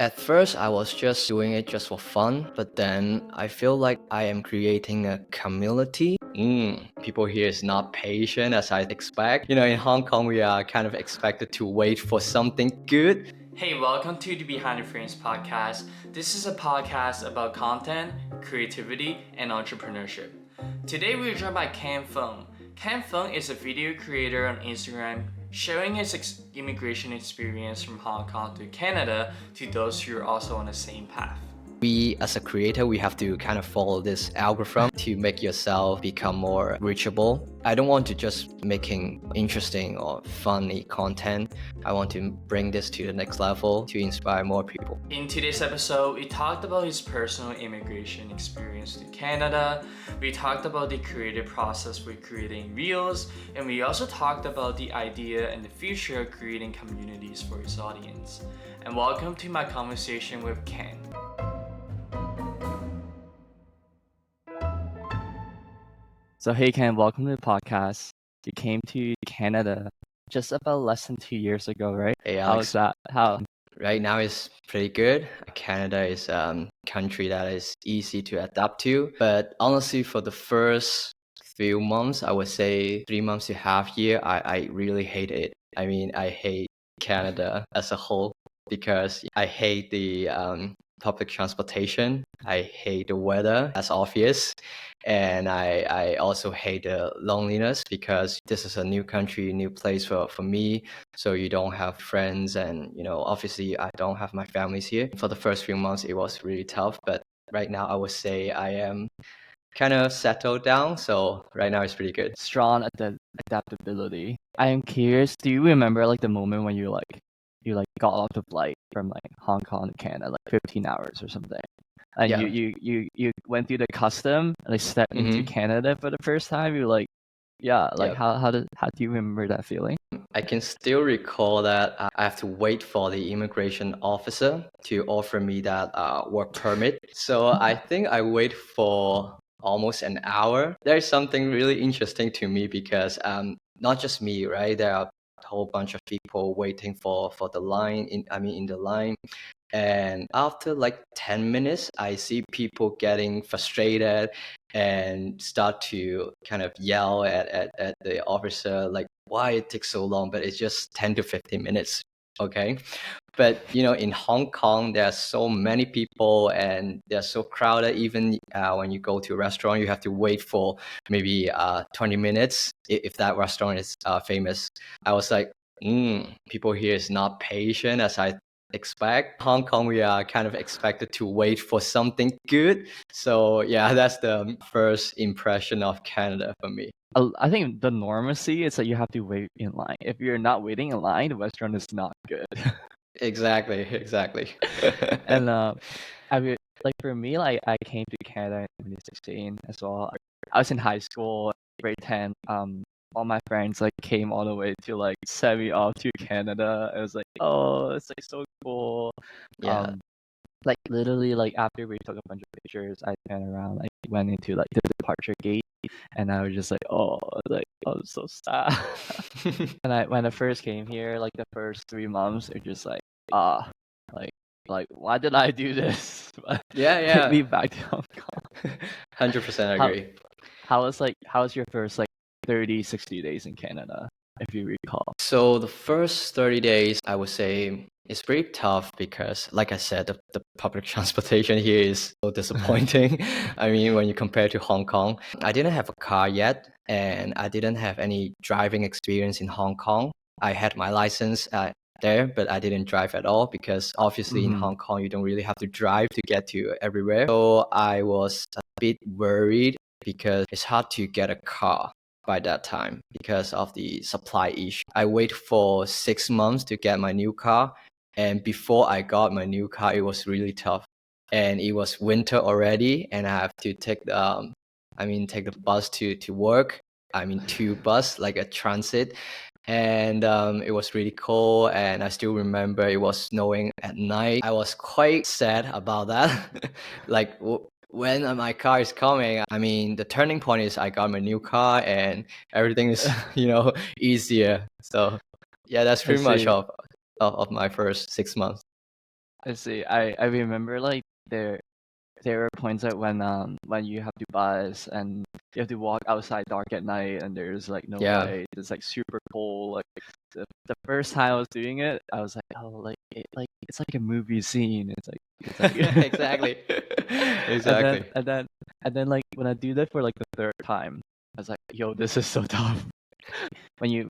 At first, I was just doing it just for fun, but then I feel like I am creating a community. People here is not patient as I expect. In Hong Kong, we are kind of expected to wait for something good. Hey, welcome to the Behind the Frames podcast. This is a podcast about content, creativity, and entrepreneurship. Today we're joined by Fung. Fung is a video creator on Instagram sharing his immigration experience from Hong Kong to Canada to those who are also on the same path. We, as a creator, we have to kind of follow this algorithm to make yourself become more reachable. I don't want to just making interesting or funny content. I want to bring this to the next level to inspire more people. In today's episode, we talked about his personal immigration experience to Canada. We talked about the creative process with creating reels, and we also talked about the idea and the future of creating communities for his audience. And welcome to my conversation with Ken. So hey Ken, welcome to the podcast. You came to Canada just about less than 2 years ago, right? Hey, Alex. How's that? How? Right now is pretty good. Canada is a country that is easy to adapt to. But honestly, for the first few months, I would say 3 months to half year, I really hate it. I mean, I hate Canada as a whole because I hate the public transportation. I hate the weather, that's obvious. And I also hate the loneliness because this is a new country, new place for me. So you don't have friends and, obviously I don't have my families here. For the first few months, it was really tough. But right now, I would say I am kind of settled down. So right now it's pretty good. Strong at the adaptability. I am curious, do you remember like the moment when you got off the flight from like Hong Kong to Canada, like 15 hours or something? And Yeah. you went through the custom and like stepped into Canada for the first time. You're like, yeah, like Yep. how do you remember that feeling? I can still recall that I have to wait for the immigration officer to offer me that work permit. So I think I wait for almost an hour. There's something really interesting to me because not just me, right? There are a whole bunch of people waiting for the line in the line. And after like 10 minutes, I see people getting frustrated and start to kind of yell at the officer, like, why it takes so long? But it's just 10 to 15 minutes. Okay. But, in Hong Kong, there are so many people and they're so crowded. Even when you go to a restaurant, you have to wait for maybe 20 minutes if that restaurant is famous. I was like, people here is not patient as I expect. Hong Kong, we are kind of expected to wait for something good. So yeah, that's the first impression of Canada for me. I think the normacy is that you have to wait in line. If you're not waiting in line, the restaurant is not good. Exactly. And I mean, like for me, like I came to Canada in 2016 as well. I was in high school, grade 10. All my friends like came all the way to like send me off to Canada. I was like, oh, it's like so cool. Yeah. Like literally, like after we took a bunch of pictures, I turned around, like went into like the departure gate, and I was just like, oh, I'm so sad. And when I first came here, like the first 3 months, it just like like why did I do this? Yeah. Take me back to Hong Kong. 100% How agree. how was your first like 30, 60 days in Canada, if you recall? So the first 30 days, I would say it's pretty tough because, like I said, the public transportation here is so disappointing. I mean, when you compare to Hong Kong, I didn't have a car yet, and I didn't have any driving experience in Hong Kong. I had my license there, but I didn't drive at all because obviously in Hong Kong, you don't really have to drive to get to everywhere. So I was a bit worried because it's hard to get a car by that time because of the supply issue. I waited for 6 months to get my new car. And before I got my new car, it was really tough. And it was winter already. And I have to take take the bus to work. Two bus, like a transit. And it was really cold. And I still remember it was snowing at night. I was quite sad about that. Like, when my car is coming, the turning point is I got my new car and everything is, easier. So yeah, that's pretty much of my first 6 months. I see. I remember like there were points that when you have to bus and you have to walk outside dark at night and there's like no Yeah. light. It's like super cold. Like the first time I was doing it, I was like, oh, it's like a movie scene. It's like Exactly. and then Exactly. and then and then like when I do that for like the third time, I was like, yo, this is so tough. When you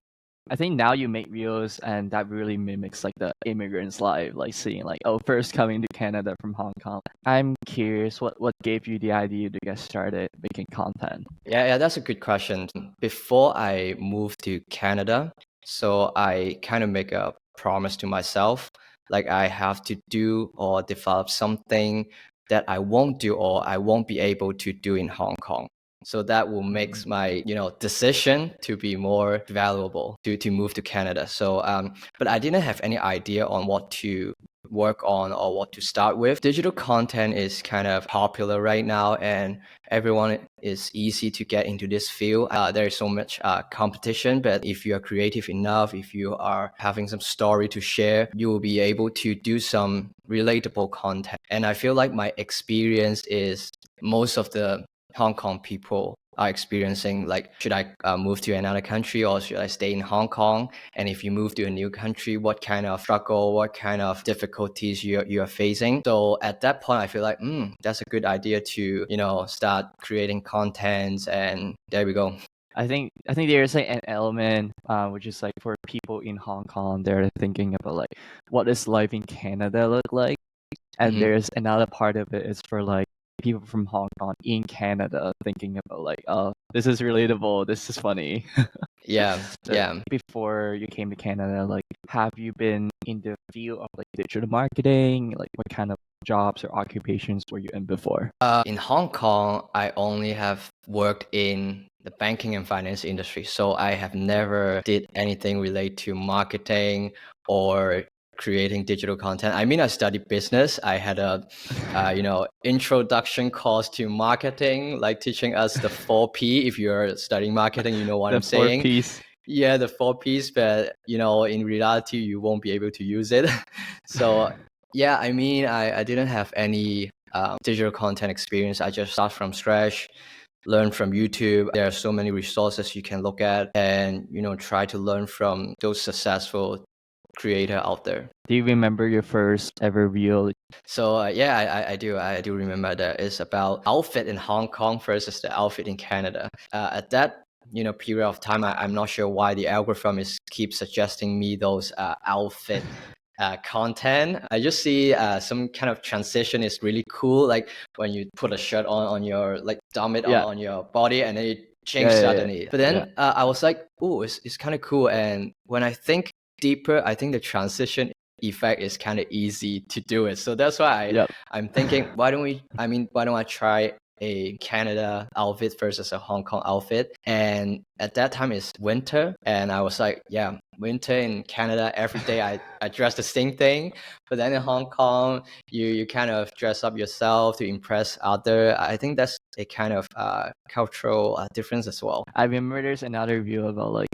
I think now you make videos and that really mimics like the immigrant's life, like seeing like, oh, first coming to Canada from Hong Kong. I'm curious what gave you the idea to get started making content? Yeah, that's a good question. Before I moved to Canada, so I kind of make a promise to myself, like I have to do or develop something that I won't do or I won't be able to do in Hong Kong. So that will make my, decision to be more valuable to move to Canada. So, but I didn't have any idea on what to work on or what to start with. Digital content is kind of popular right now, and everyone is easy to get into this field. There is so much competition, but if you are creative enough, if you are having some story to share, you will be able to do some relatable content. And I feel like my experience is most of the Hong Kong people are experiencing, like, should I move to another country or should I stay in Hong Kong? And if you move to a new country, what kind of struggle, what kind of difficulties you are facing? So at that point, I feel like, that's a good idea to, start creating content, and there we go. I think there's like an element which is like for people in Hong Kong, they're thinking about like what does life in Canada look like, and there's another part of it is for like people from Hong Kong in Canada thinking about like, oh, this is relatable, this is funny. Yeah, So yeah. before you came to Canada, like, have you been in the field of like digital marketing? Like, what kind of jobs or occupations were you in before? In Hong Kong, I only have worked in the banking and finance industry. So I have never did anything related to marketing or creating digital content. I mean, I studied business. I had a, introduction course to marketing, like teaching us the 4P. If you're studying marketing, you know what I'm The four saying. piece. Yeah, the 4Ps, but in reality, you won't be able to use it. So yeah, I mean, I didn't have any digital content experience. I just start from scratch, learn from YouTube. There are so many resources you can look at, and try to learn from those successful creator out there. Do you remember your first ever reel? So yeah, I do remember that it's about outfit in Hong Kong versus the outfit in Canada. At that period of time, I'm not sure why the algorithm is keep suggesting me those outfit content. I just see some kind of transition is really cool, like when you put a shirt on your, like, dump it Yeah. on your body and then it change Yeah. suddenly. But then I was like, oh, it's kind of cool. And when I think deeper, I think the transition effect is kind of easy to do it. So that's why Yep. I'm thinking, why don't I try a Canada outfit versus a Hong Kong outfit? And at that time it's winter, and I was like, yeah, winter in Canada, every day I dress the same thing. But then in Hong Kong, you kind of dress up yourself to impress other. I think that's a kind of cultural difference as well. I remember there's another reel about like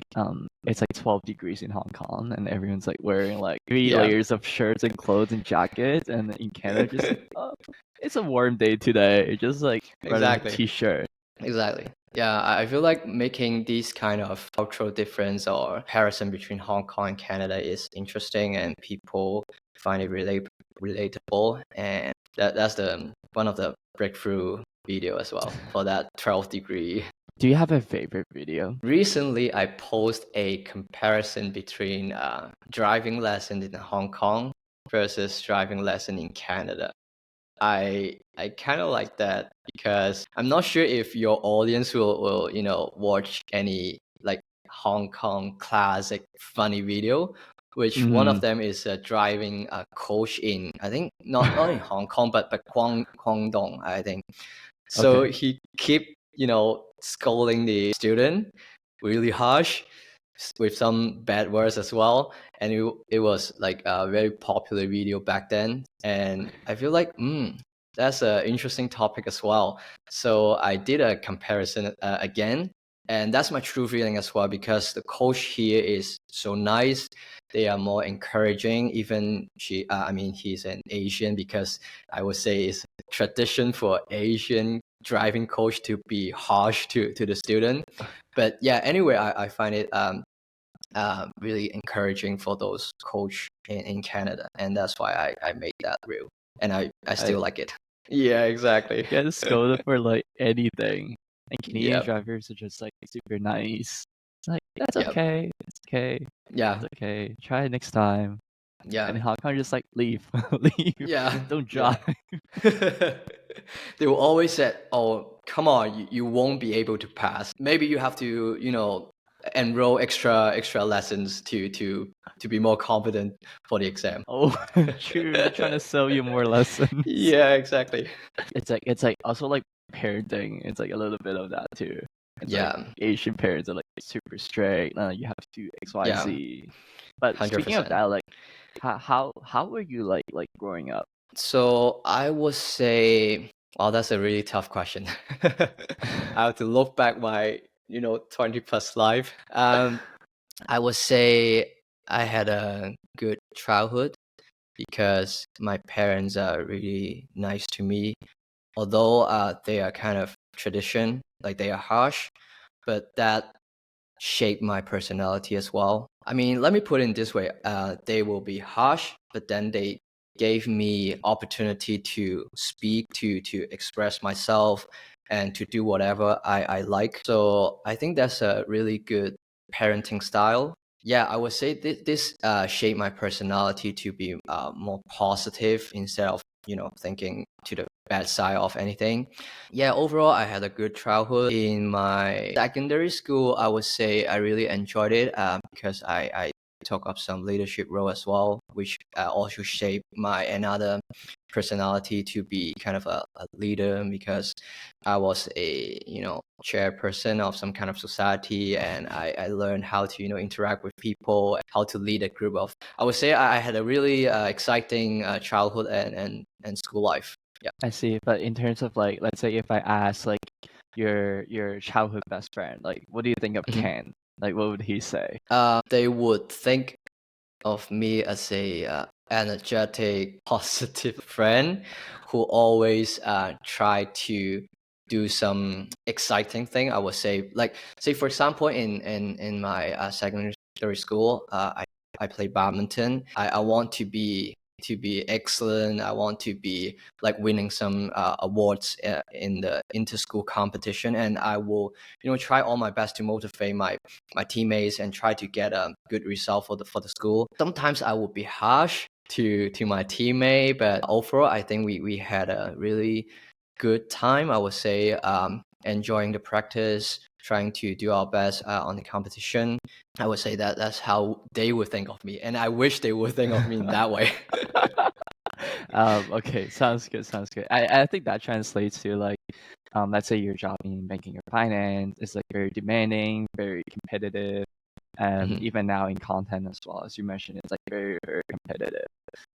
it's like 12 degrees in Hong Kong and everyone's like wearing like three Yeah. layers of shirts and clothes and jackets, and in Canada just like, oh, it's a warm day today, just like wearing Exactly. a t-shirt. Exactly. Yeah, I feel like making these kind of cultural difference or comparison between Hong Kong and Canada is interesting, and people find it relatable, and that's the one of the breakthrough video as well for that 12 degree. Do you have a favorite video? Recently, I posted a comparison between driving lesson in Hong Kong versus driving lesson in Canada. I kind of like that because I'm not sure if your audience will watch any, like, Hong Kong classic funny video, which one of them is driving a coach in, I think, not in Hong Kong, but Guangdong, I think. So Okay. he keep scolding the student really harsh with some bad words as well, and it was like a very popular video back then, and I feel like that's an interesting topic as well. So I did a comparison again, and that's my true feeling as well, because the coach here is so nice. they are more encouraging. Even he's an Asian, because I would say it's tradition for Asian driving coach to be harsh to the student. But yeah, anyway, I find it really encouraging for those coach in Canada, and that's why I made that reel, and I still like it. Yeah, exactly. Get scolded for like anything. And Canadian Yep. drivers are just like super nice. It's like that's Yep. okay. It's okay. Yeah. It's okay. Try it next time. Yeah. And Hong Kong just like leave. Leave. Yeah. Don't Yeah. drive. They will always say, "Oh, come on, you won't be able to pass. Maybe you have to, enroll extra lessons to be more confident for the exam." Oh, true. They're trying to sell you more lessons. Yeah, exactly. It's like also like parenting. It's like a little bit of that too. It's Yeah. like Asian parents are like super strict. You have to do X, Y, Yeah. Z. But speaking of 100%. that, like how were you like growing up? So I would say, well, that's a really tough question. I have to look back my 20 plus life. I would say I had a good childhood because my parents are really nice to me. Although they are kind of tradition, like they are harsh, but that shaped my personality as well. I mean, let me put it in this way: they will be harsh, but then they gave me opportunity to speak, to express myself, and to do whatever I like. So I think that's a really good parenting style. Yeah, I would say this shaped my personality to be more positive instead of thinking to the bad side of anything. Yeah, overall, I had a good childhood. In my secondary school, I would say I really enjoyed it because I took up some leadership role as well, which also shaped my another personality to be kind of a leader, because I was a chairperson of some kind of society, and I learned how to interact with people, how to lead a group of. I would say I had a really exciting childhood and school life. Yeah. I see. But in terms of like, let's say if I ask like your childhood best friend, like what do you think of Mhm. Ken? Like what would he say? They would think of me as a energetic, positive friend who always try to do some exciting thing. I would say, like, say for example, in my secondary school, I play badminton. I want to be excellent. I want to be like winning some awards in the inter-school competition, and I will try all my best to motivate my teammates and try to get a good result for the school. Sometimes I will be harsh to my teammate, but overall I think we had a really good time. I would say enjoying the practice, trying to do our best on the competition. I would say that that's how they would think of me, and I wish they would think of me in that way. Okay, sounds good, sounds good. I think that translates to like let's say your job in banking or finance is like very demanding, very competitive, and Mhm. even now in content as well, as you mentioned, it's like very, very competitive.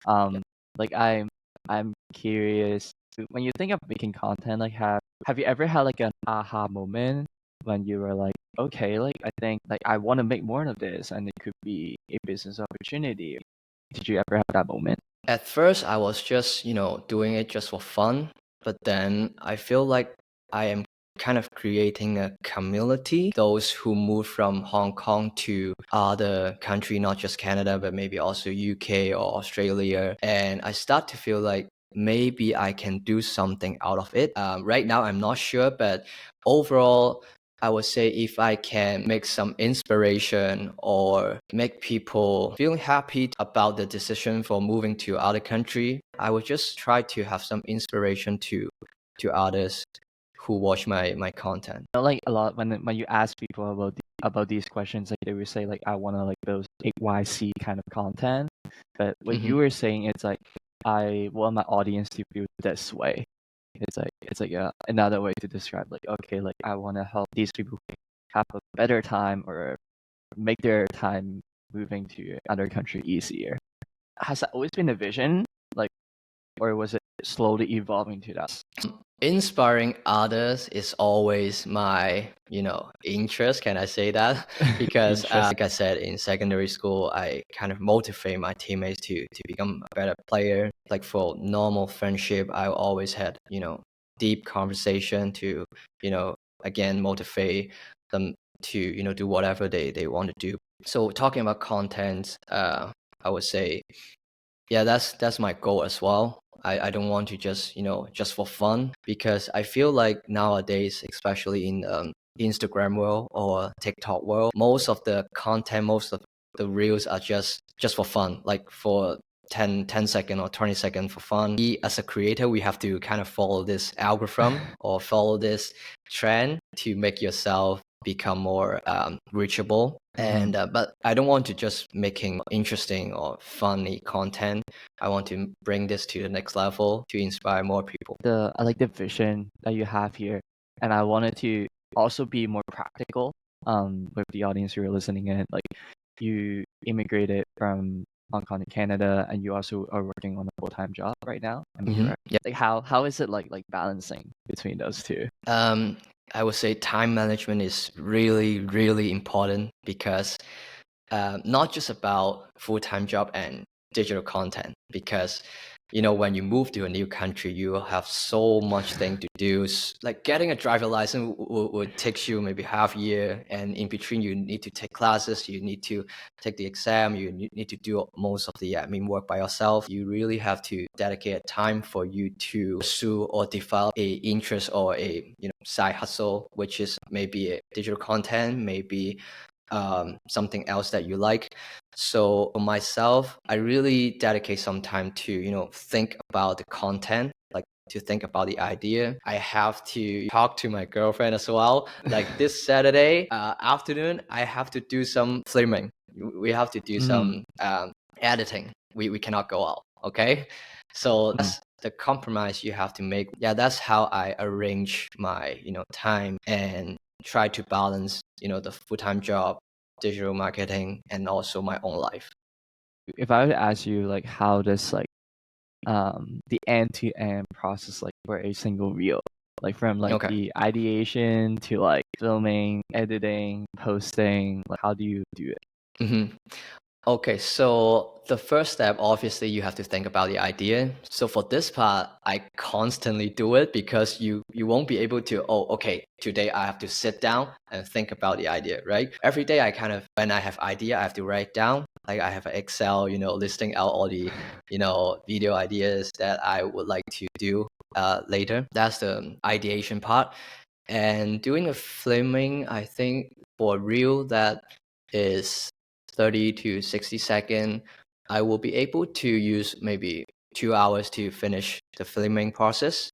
Um like I'm curious, when you think of making content, like have you ever had like an aha moment when you were like, okay, like I think like I want to make more of this and it could be a business opportunity. Did you ever have that moment? At first, I was just, doing it just for fun. But then I feel like I am kind of creating a community, those who move from Hong Kong to other country, not just Canada, but maybe also UK or Australia. And I start to feel like maybe I can do something out of it. Right now, I'm not sure, but overall, I would say if I can make some inspiration or make people feel happy about the decision for moving to other country, I would just try to have some inspiration to others who watch my content. Like a lot when you ask people about these questions, like they will say like I want to like build XYZ kind of content, but what you Mhm. were saying, it's like I want my audience to feel this way. It's like another way to describe like okay, like I want to help these people have a better time or make their time moving to other country easier. Has that always been a vision, like, or was it slowly evolving to that? Inspiring others is always my, interest. Can I say that? Because, Interest. like I said, in secondary school, I kind of motivate my teammates to become a better player. Like for normal friendship, I always had, deep conversation to, again, motivate them to, do whatever they want to do. So talking about content, I would say, yeah, that's my goal as well. I don't want to just, just for fun, because I feel like nowadays, especially in Instagram world or TikTok world, most of the content, most of the reels are just for fun, like for 10 second or 20 second for fun. We, as a creator, we have to kind of follow this algorithm or follow this trend to make yourself become more reachable. And but I don't want to just making interesting or funny content. I want to bring this to the next level to inspire more people. I like the vision that you have here, and I wanted to also be more practical with the audience who are listening in. Like, you immigrated from Hong Kong to Canada, and you also are working on a full-time job right now. Am I correct? Yeah. Like, how is it like balancing between those two? I would say time management is really, really important, because not just about full-time job and digital content, because when you move to a new country, you have so much thing to do. Like getting a driver license would take you maybe half a year, and in between you need to take classes, you need to take the exam, you need to do most of the admin work by yourself. You really have to dedicate time for you to pursue or develop a interest or a side hustle, which is maybe a digital content, maybe something else that you like. So for myself, I really dedicate some time to think about the content, like to think about the idea. I have to talk to my girlfriend as well. Like this Saturday afternoon, I have to do some filming. We have to do some editing. We cannot go out. Okay, so that's the compromise you have to make. Yeah, that's how I arrange my time and try to balance the full-time job, digital marketing, and also my own life. If I were to ask you, like, how does like the end-to-end process, like, for a single reel, like from like Okay. the ideation to like filming, editing, posting, like, how do you do it? Mm-hmm. Okay, so the first step, obviously, you have to think about the idea. So for this part, I constantly do it, because you won't be able to, oh, okay, today I have to sit down and think about the idea, right? Every day I kind of, when I have idea, I have to write down. Like I have an Excel, listing out all the, video ideas that I would like to do later. That's the ideation part. And doing a filming, I think for real, that is 30 to 60 second, I will be able to use maybe 2 hours to finish the filming process.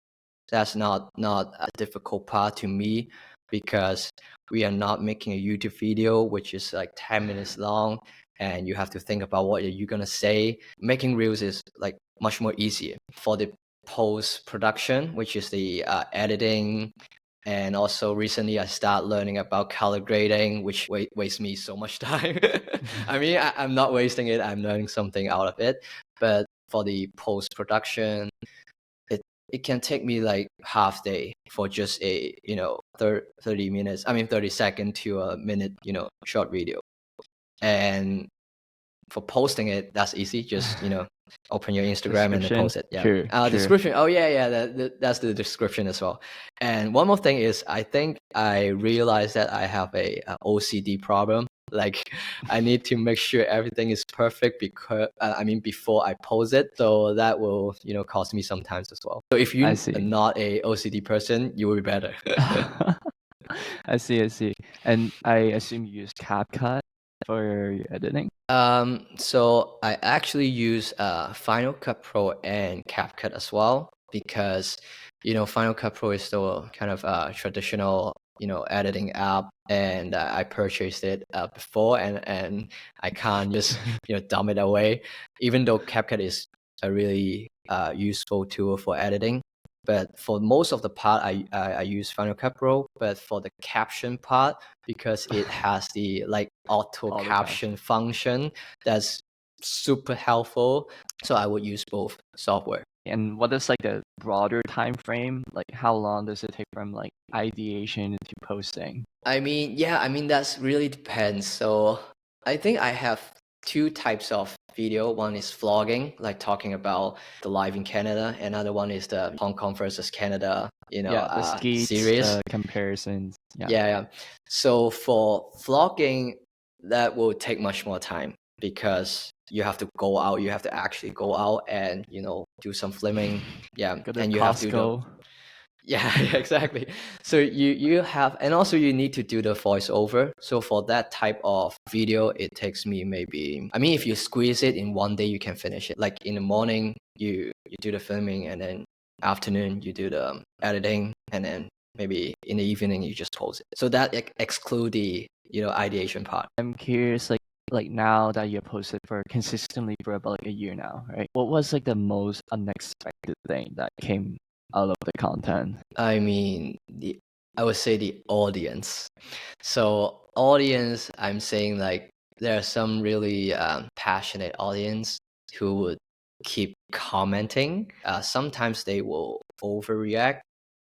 That's not a difficult part to me, because we are not making a YouTube video which is like 10 minutes long, and you have to think about what you're gonna say. Making reels is like much more easier. For the post production, which is the editing, and also recently I started learning about color grading, which wastes me so much time. I mean, I'm not wasting it. I'm learning something out of it. But for the post-production, it can take me like half day for just a, 30 minutes, 30 second to a minute, short video. And for posting it, that's easy. Just, open your Instagram and then Description. post it. Yeah. True. Description. Oh yeah. That's the description as well. And one more thing is, I think I realized that I have a OCD problem. Like I need to make sure everything is perfect, because before I post it. So that will cost me sometimes as well. So if I you're see. not a OCD person, you will be better. I see. And I assume you use CapCut for your editing? So I actually use Final Cut Pro and CapCut as well, because Final Cut Pro is still kind of a traditional editing app, and I purchased it before, and I can't just dump it away, even though CapCut is a really useful tool for editing. But for most of the part, I use Final Cut Pro. But for the caption part, because it has the like auto caption function, that's super helpful. So I would use both software. And what is like the broader time frame? Like how long does it take from like ideation to posting? I mean, yeah, I mean, that's really depends. So I think I have two types of video. One is vlogging, like talking about the life in Canada. Another one is the Hong Kong versus Canada, Yeah, the skates, series. the comparisons. Yeah. Yeah. So for vlogging, that will take much more time because you have to go out, you have to actually go out and, do some filming. Yeah. Go to And you have to do Costco. yeah, exactly. So you have, and also you need to do the voiceover. So for that type of video, it takes me maybe, I mean, if you squeeze it in one day, you can finish it. Like in the morning, you do the filming, and then afternoon you do the editing, and then maybe in the evening you just post it. So that exclude the ideation part. I'm curious, like now that you posted for consistently for about like a year now, right? What was like the most unexpected thing that came out of the content? I mean, I would say the audience. So audience, I'm saying like there are some really passionate audience who would keep commenting. Sometimes they will overreact,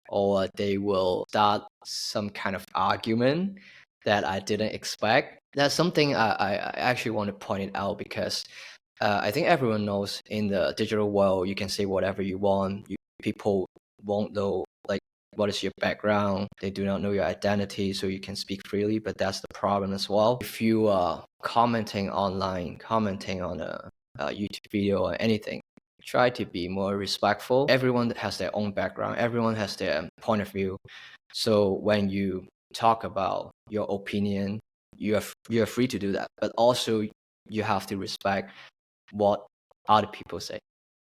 or they will start some kind of argument that I didn't expect. That's something I actually want to point it out because I think everyone knows in the digital world you can say whatever you want. People won't know like what is your background. They do not know your identity, so you can speak freely. But that's the problem as well. If you are commenting online, commenting on a YouTube video or anything, try to be more respectful. Everyone has their own background. Everyone has their point of view. So when you talk about your opinion, you're free to do that. But also you have to respect what other people say.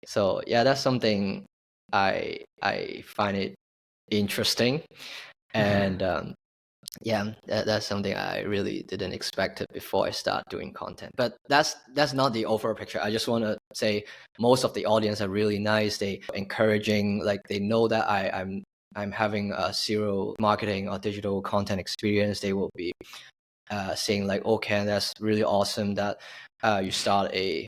So yeah, that's something I find it interesting, and yeah, that's something I really didn't expect it before I start doing content. But that's not the overall picture. I just want to say most of the audience are really nice. They encouraging, like they know that I'm having a zero marketing or digital content experience. They will be saying like, okay, that's really awesome that you start a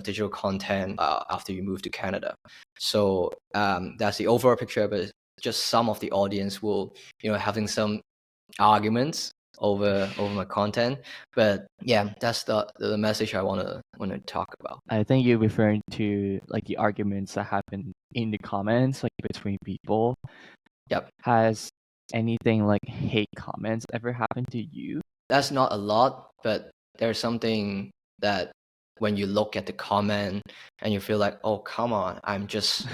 digital content after you move to Canada. So that's the overall picture, but just some of the audience will having some arguments over my content. But yeah, that's the message I want to talk about. I think you're referring to like the arguments that happen in the comments, like between people. Yep. Has anything like hate comments ever happened to you? That's not a lot, but there's something that when you look at the comment and you feel like, oh, come on, I'm just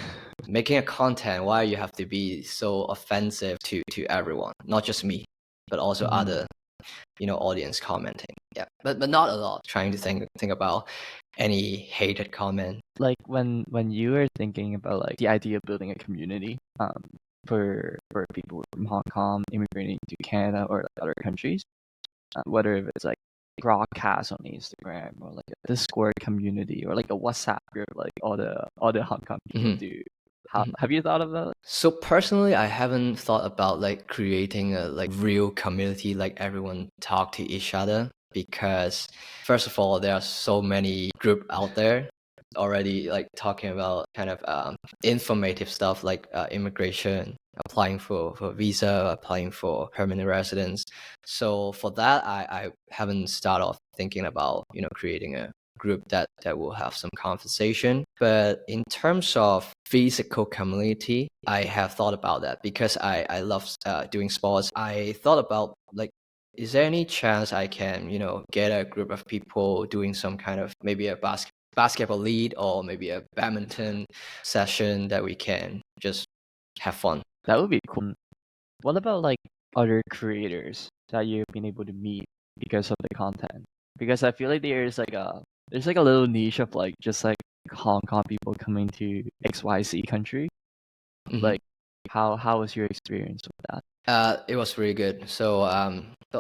making a content. Why you have to be so offensive to everyone, not just me, but also other audience commenting. Yeah, but not a lot. Trying to think about any hated comment. Like when you were thinking about like the idea of building a community for people from Hong Kong immigrating to Canada or like other countries, whether if it's like broadcast on Instagram or like a Discord community or like a WhatsApp group, like all the Hong Kong people do. Have you thought of that? So personally, I haven't thought about like creating a like real community, like everyone talk to each other, because first of all, there are so many group out there already like talking about kind of informative stuff like immigration, applying for visa, applying for permanent residence. So for that, I haven't started off thinking about creating a group that will have some conversation. But in terms of physical community, I have thought about that because I love doing sports. I thought about like, is there any chance I can get a group of people doing some kind of maybe a basketball league or maybe a badminton session that we can just have fun. That would be cool. What about like other creators that you've been able to meet because of the content? Because I feel like there's like a little niche of like just like Hong Kong people coming to XYZ country. Like how was your experience with that? It was really good. So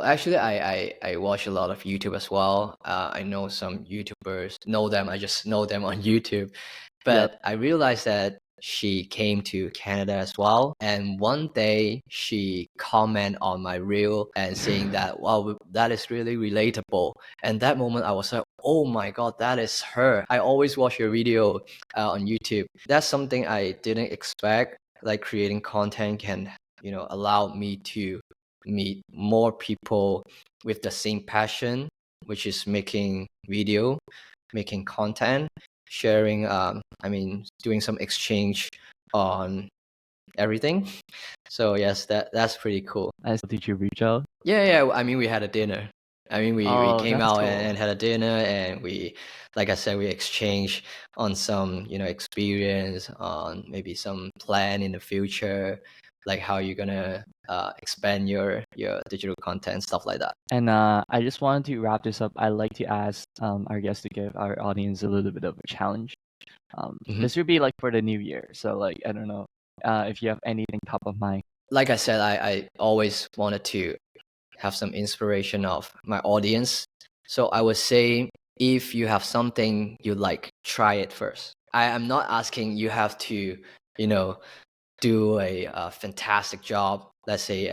actually I watch a lot of YouTube as well. I know some YouTubers, know them. I just know them on YouTube. But I realized that she came to Canada as well. And one day she comment on my reel and saying that, wow, that is really relatable. And that moment I was like, oh my God, that is her. I always watch your video on YouTube. That's something I didn't expect. Like creating content can, allow me to meet more people with the same passion, which is making video, making content, sharing, doing some exchange on everything. So yes, that's pretty cool. Did you reach out? Yeah. I mean, we had a dinner. I mean, we Oh, came that's out cool. and had a dinner, and like I said, we exchanged on some, experience on maybe some plan in the future, like how you're gonna expand your digital content, stuff like that. And I just wanted to wrap this up. I'd like to ask our guests to give our audience a little bit of a challenge. Mhm. This would be like for the new year. So like I don't know if you have anything top of mind. Like I said, I always wanted to have some inspiration of my audience. So I would say, if you have something you like, try it first. I am not asking you have to, do a fantastic job. Let's say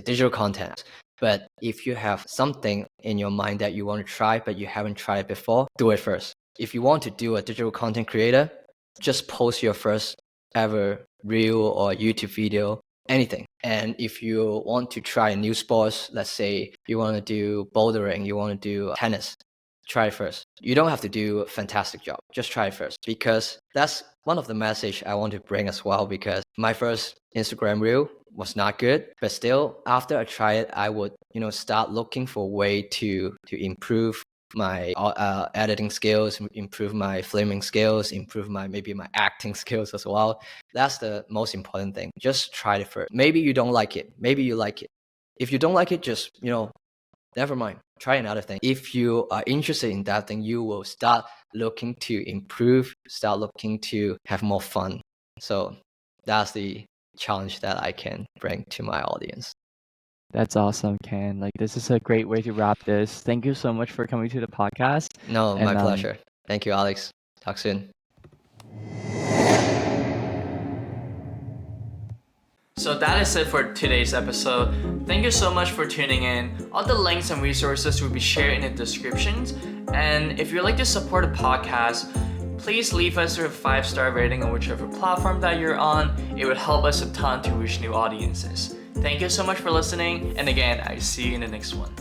digital content. But if you have something in your mind that you want to try, but you haven't tried before, do it first. If you want to do a digital content creator, just post your first ever reel or YouTube video, anything. And if you want to try a new sports, let's say you want to do bouldering, you want to do tennis, try it first. You don't have to do a fantastic job. Just try it first, because that's one of the message I want to bring as well. Because my first Instagram reel was not good, but still after I try it, I would, start looking for a way to improve my editing skills, improve my filming skills, improve maybe my acting skills as well. That's the most important thing. Just try it first. Maybe you don't like it. Maybe you like it. If you don't like it, just, never mind. Try another thing. If you are interested in that thing, you will start looking to improve, start looking to have more fun. So that's the challenge that I can bring to my audience. That's awesome, Ken. Like this is a great way to wrap this. Thank you so much for coming to the podcast. No, And, my pleasure. Thank you, Alex. Talk soon. So that is it for today's episode. Thank you so much for tuning in. All the links and resources will be shared in the descriptions. And if you'd like to support the podcast, please leave us a 5-star rating on whichever platform that you're on. It would help us a ton to reach new audiences. Thank you so much for listening. And again, I see you in the next one.